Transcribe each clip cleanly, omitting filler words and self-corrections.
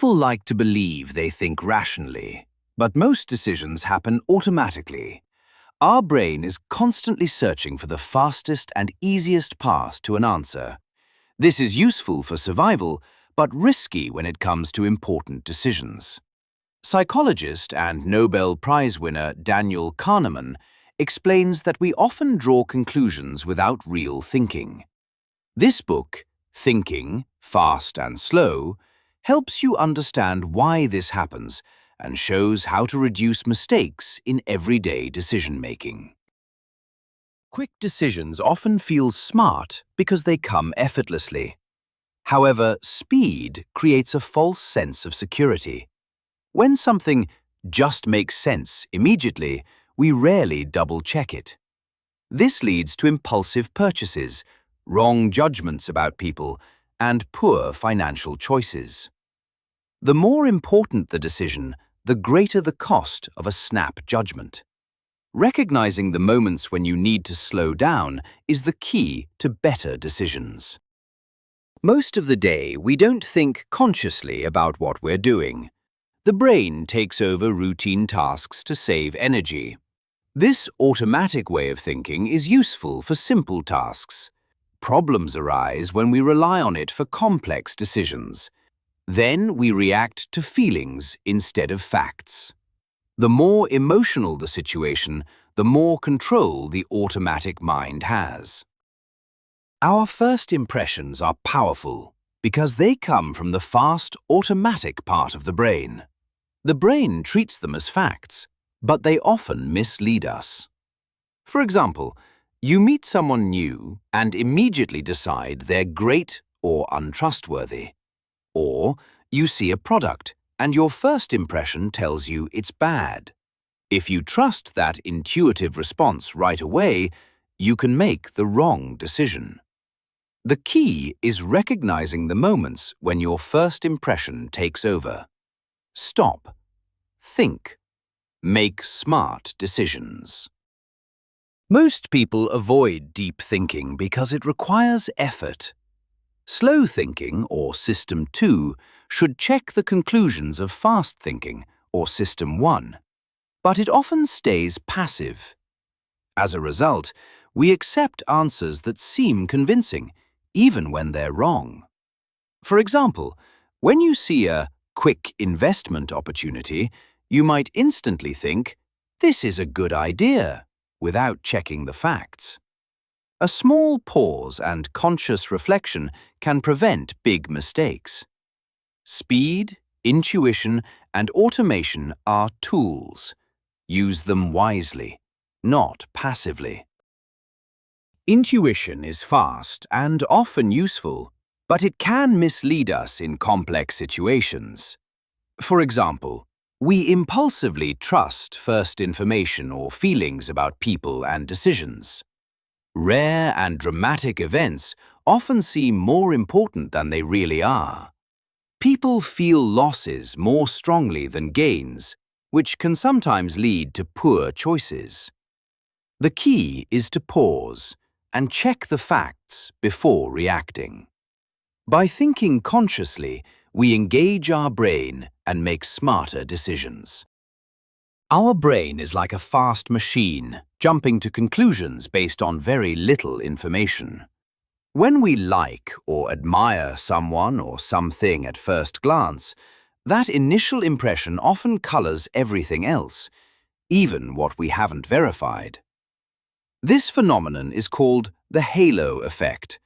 People like to believe they think rationally, but most decisions happen automatically. Our brain is constantly searching for the fastest and easiest path to an answer. This is useful for survival, but risky when it comes to important decisions. Psychologist and Nobel Prize winner Daniel Kahneman explains that we often draw conclusions without real thinking. This book, Thinking, Fast and Slow, helps you understand why this happens and shows how to reduce mistakes in everyday decision-making. Quick decisions often feel smart because they come effortlessly. However, speed creates a false sense of security. When something just makes sense immediately, we rarely double-check it. This leads to impulsive purchases, wrong judgments about people, and poor financial choices. The more important the decision, the greater the cost of a snap judgment. Recognizing the moments when you need to slow down is the key to better decisions. Most of the day, we don't think consciously about what we're doing. The brain takes over routine tasks to save energy. This automatic way of thinking is useful for simple tasks. Problems arise when we rely on it for complex decisions. Then we react to feelings instead of facts. The more emotional the situation, the more control the automatic mind has. Our first impressions are powerful because they come from the fast, automatic part of the brain. The brain treats them as facts, but they often mislead us. For example, you meet someone new and immediately decide they're great or untrustworthy. Or you see a product and your first impression tells you it's bad. If you trust that intuitive response right away, you can make the wrong decision. The key is recognizing the moments when your first impression takes over. Stop. Think. Make smart decisions. Most people avoid deep thinking because it requires effort. Slow thinking, or System 2, should check the conclusions of fast thinking, or System 1. But it often stays passive. As a result, we accept answers that seem convincing, even when they're wrong. For example, when you see a quick investment opportunity, you might instantly think, "This is a good idea," without checking the facts. A small pause and conscious reflection can prevent big mistakes. Speed, intuition, and automation are tools. Use them wisely, not passively. Intuition is fast and often useful, but it can mislead us in complex situations. For example, we impulsively trust first information or feelings about people and decisions. Rare and dramatic events often seem more important than they really are. People feel losses more strongly than gains, which can sometimes lead to poor choices. The key is to pause and check the facts before reacting. By thinking consciously, we engage our brain and make smarter decisions. Our brain is like a fast machine, jumping to conclusions based on very little information. When we like or admire someone or something at first glance, that initial impression often colors everything else, even what we haven't verified. This phenomenon is called the halo effect,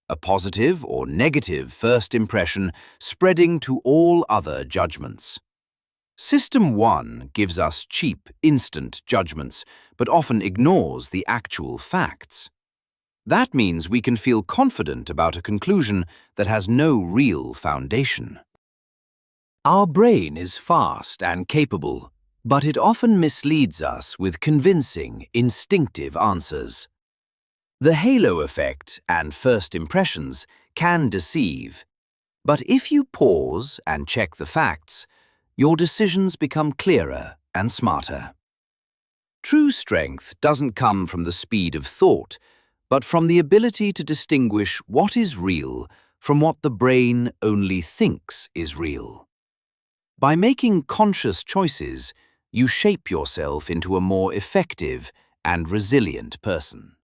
a positive or negative first impression spreading to all other judgments. System 1 gives us cheap, instant judgments, but often ignores the actual facts. That means we can feel confident about a conclusion that has no real foundation. Our brain is fast and capable, but it often misleads us with convincing, instinctive answers. The halo effect and first impressions can deceive, but if you pause and check the facts, your decisions become clearer and smarter. True strength doesn't come from the speed of thought, but from the ability to distinguish what is real from what the brain only thinks is real. By making conscious choices, you shape yourself into a more effective and resilient person.